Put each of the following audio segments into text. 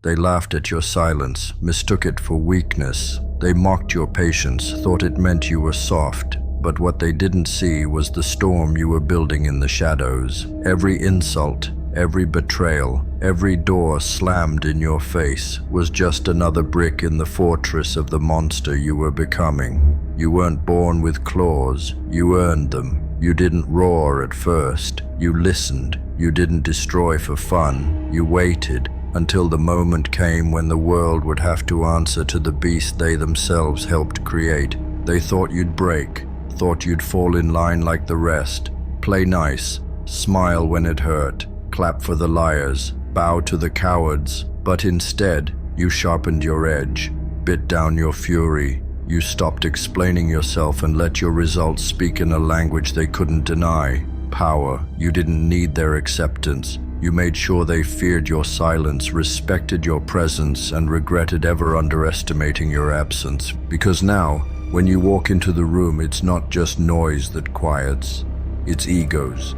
They laughed at your silence, mistook it for weakness. They mocked your patience, thought it meant you were soft. But what they didn't see was the storm you were building in the shadows. Every insult, every betrayal, every door slammed in your face was just another brick in the fortress of the monster you were becoming. You weren't born with claws, you earned them. You didn't roar at first, you listened. You didn't destroy for fun, you waited until the moment came when the world would have to answer to the beast they themselves helped create. They thought you'd break, thought you'd fall in line like the rest, play nice, smile when it hurt, clap for the liars, bow to the cowards. But instead, you sharpened your edge, bit down your fury. You stopped explaining yourself and let your results speak in a language they couldn't deny. Power. You didn't need their acceptance. You made sure they feared your silence, respected your presence, and regretted ever underestimating your absence. Because now, when you walk into the room, it's not just noise that quiets. It's egos.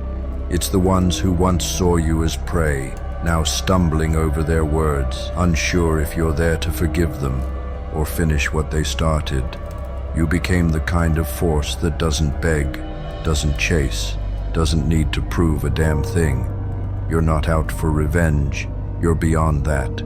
It's the ones who once saw you as prey, now stumbling over their words, unsure if you're there to forgive them or finish what they started. You became the kind of force that doesn't beg, doesn't chase, doesn't need to prove a damn thing. You're not out for revenge. You're beyond that.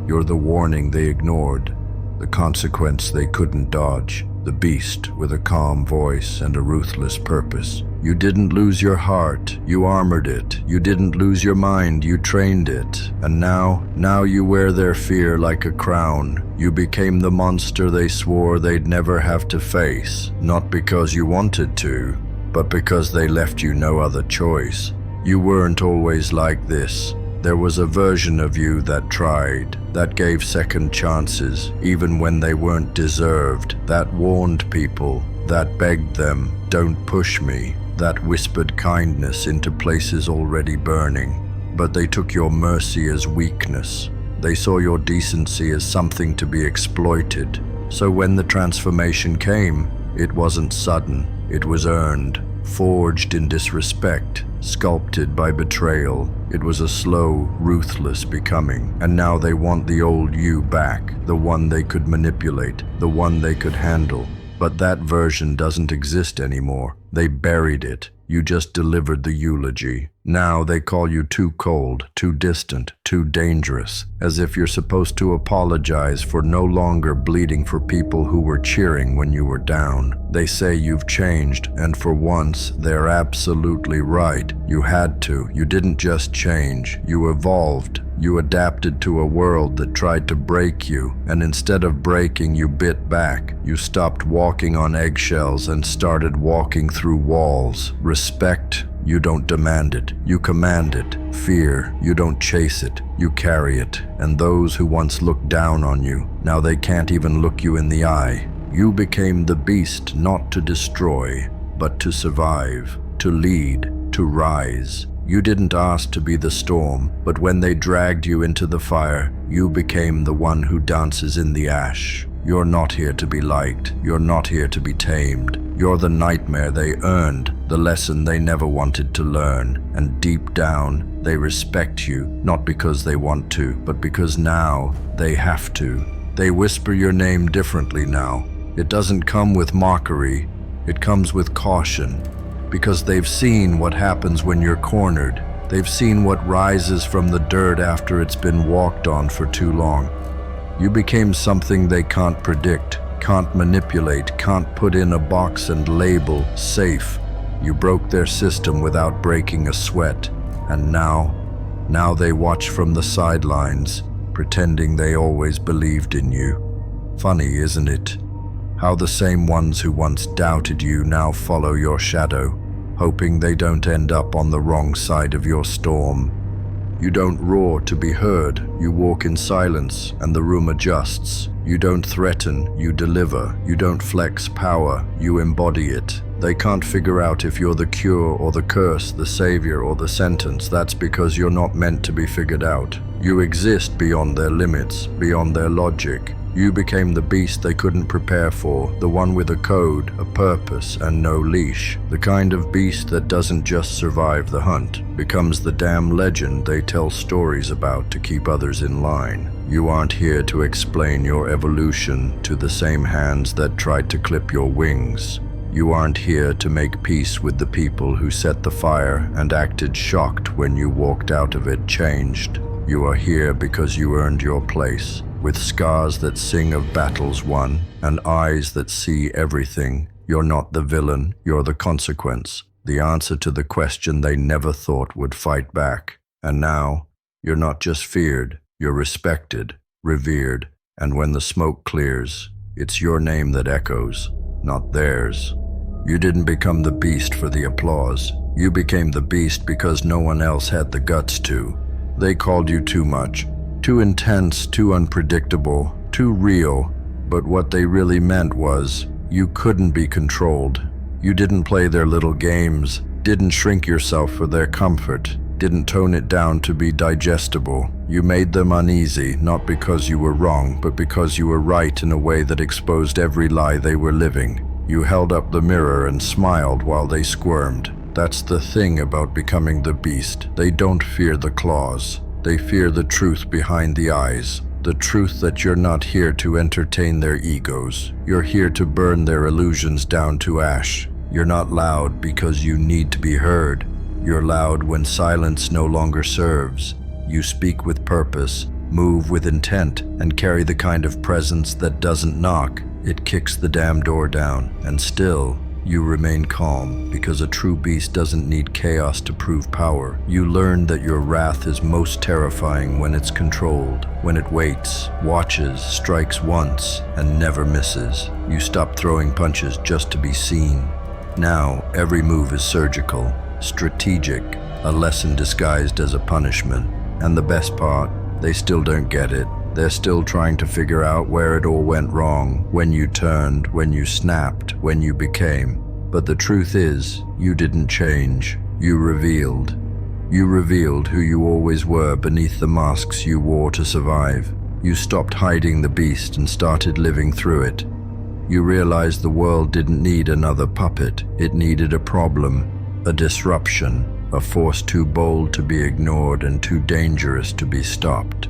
You're the warning they ignored, the consequence they couldn't dodge, the beast with a calm voice and a ruthless purpose. You didn't lose your heart, you armored it. You didn't lose your mind, you trained it. And now you wear their fear like a crown. You became the monster they swore they'd never have to face, not because you wanted to, but because they left you no other choice. You weren't always like this. There was a version of you that tried, that gave second chances, even when they weren't deserved, that warned people, that begged them, "Don't push me," that whispered kindness into places already burning. But they took your mercy as weakness. They saw your decency as something to be exploited. So when the transformation came, it wasn't sudden, it was earned, forged in disrespect, sculpted by betrayal. It was a slow, ruthless becoming. And now they want the old you back, the one they could manipulate, the one they could handle. But that version doesn't exist anymore. They buried it. You just delivered the eulogy. Now they call you too cold, too distant, too dangerous, as if you're supposed to apologize for no longer bleeding for people who were cheering when you were down. They say you've changed, and for once, they're absolutely right. You had to. You didn't just change. You evolved. You adapted to a world that tried to break you, and instead of breaking, you bit back. You stopped walking on eggshells and started walking through walls. Respect, you don't demand it, you command it. Fear, you don't chase it, you carry it. And those who once looked down on you, now they can't even look you in the eye. You became the beast not to destroy, but to survive, to lead, to rise. You didn't ask to be the storm, but when they dragged you into the fire, you became the one who dances in the ash. You're not here to be liked. You're not here to be tamed. You're the nightmare they earned, the lesson they never wanted to learn. And deep down, they respect you, not because they want to, but because now they have to. They whisper your name differently now. It doesn't come with mockery. It comes with caution. Because they've seen what happens when you're cornered. They've seen what rises from the dirt after it's been walked on for too long. You became something they can't predict, can't manipulate, can't put in a box and label safe. You broke their system without breaking a sweat. And now they watch from the sidelines, pretending they always believed in you. Funny, isn't it? How the same ones who once doubted you now follow your shadow, hoping they don't end up on the wrong side of your storm. You don't roar to be heard, you walk in silence and the room adjusts. You don't threaten, you deliver. You don't flex power, you embody it. They can't figure out if you're the cure or the curse, the savior or the sentence. That's because you're not meant to be figured out. You exist beyond their limits, beyond their logic. You became the beast they couldn't prepare for, the one with a code, a purpose, and no leash. The kind of beast that doesn't just survive the hunt, becomes the damn legend they tell stories about to keep others in line. You aren't here to explain your evolution to the same hands that tried to clip your wings. You aren't here to make peace with the people who set the fire and acted shocked when you walked out of it changed. You are here because you earned your place, with scars that sing of battles won and eyes that see everything. You're not the villain, you're the consequence, the answer to the question they never thought would fight back. And now, you're not just feared, you're respected, revered, and when the smoke clears, it's your name that echoes, not theirs. You didn't become the beast for the applause. You became the beast because no one else had the guts to. They called you too much, too intense, too unpredictable, too real, but what they really meant was, you couldn't be controlled. You didn't play their little games, didn't shrink yourself for their comfort, didn't tone it down to be digestible. You made them uneasy, not because you were wrong, but because you were right in a way that exposed every lie they were living. You held up the mirror and smiled while they squirmed. That's the thing about becoming the beast. They don't fear the claws. They fear the truth behind the eyes. The truth that you're not here to entertain their egos. You're here to burn their illusions down to ash. You're not loud because you need to be heard. You're loud when silence no longer serves. You speak with purpose, move with intent, and carry the kind of presence that doesn't knock. It kicks the damn door down, and still, you remain calm, because a true beast doesn't need chaos to prove power. You learn that your wrath is most terrifying when it's controlled, when it waits, watches, strikes once, and never misses. You stop throwing punches just to be seen. Now, every move is surgical, strategic, a lesson disguised as a punishment. And the best part, they still don't get it. They're still trying to figure out where it all went wrong, when you turned, when you snapped, when you became. But the truth is, you didn't change. You revealed. You revealed who you always were beneath the masks you wore to survive. You stopped hiding the beast and started living through it. You realized the world didn't need another puppet. It needed a problem, a disruption, a force too bold to be ignored and too dangerous to be stopped.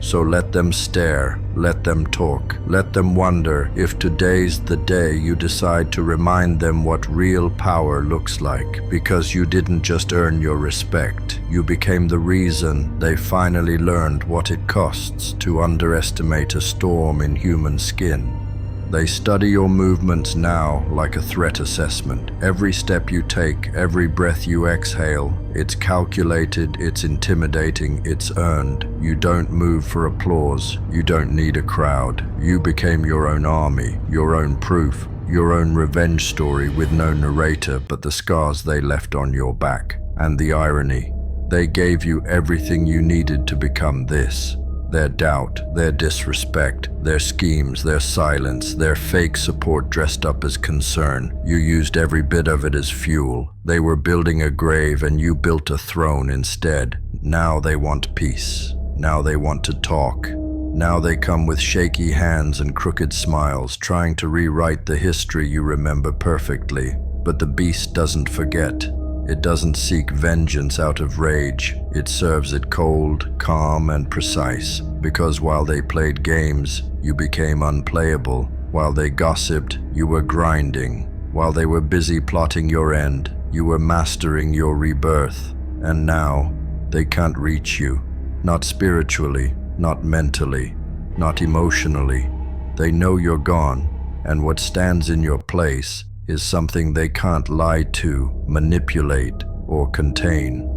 So let them stare, let them talk, let them wonder if today's the day you decide to remind them what real power looks like, because you didn't just earn your respect, you became the reason they finally learned what it costs to underestimate a storm in human skin. They study your movements now like a threat assessment. Every step you take, every breath you exhale, it's calculated, it's intimidating, it's earned. You don't move for applause. You don't need a crowd. You became your own army, your own proof, your own revenge story with no narrator but the scars they left on your back. And the irony, they gave you everything you needed to become this. Their doubt, their disrespect, their schemes, their silence, their fake support dressed up as concern. You used every bit of it as fuel. They were building a grave and you built a throne instead. Now they want peace. Now they want to talk. Now they come with shaky hands and crooked smiles, trying to rewrite the history you remember perfectly. But the beast doesn't forget. It doesn't seek vengeance out of rage. It serves it cold, calm, and precise. Because while they played games, you became unplayable. While they gossiped, you were grinding. While they were busy plotting your end, you were mastering your rebirth. And now, they can't reach you. Not spiritually, not mentally, not emotionally. They know you're gone, and what stands in your place is something they can't lie to, manipulate, or contain.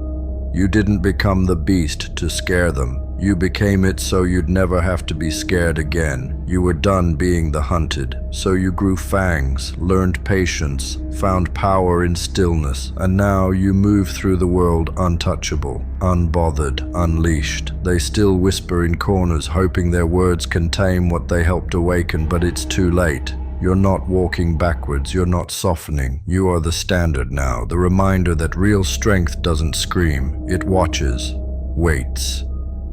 You didn't become the beast to scare them. You became it so you'd never have to be scared again. You were done being the hunted, so you grew fangs, learned patience, found power in stillness, and now you move through the world untouchable, unbothered, unleashed. They still whisper in corners, hoping their words can tame what they helped awaken, but it's too late. You're not walking backwards, you're not softening. You are the standard now, the reminder that real strength doesn't scream. It watches, waits,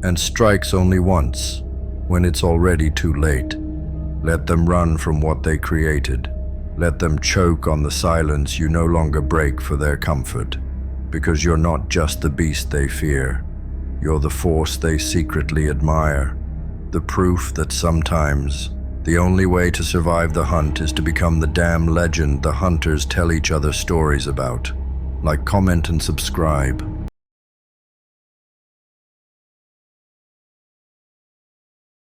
and strikes only once, when it's already too late. Let them run from what they created. Let them choke on the silence you no longer break for their comfort. Because you're not just the beast they fear. You're the force they secretly admire. The proof that sometimes the only way to survive the hunt is to become the damn legend the hunters tell each other stories about. Like, comment, and subscribe.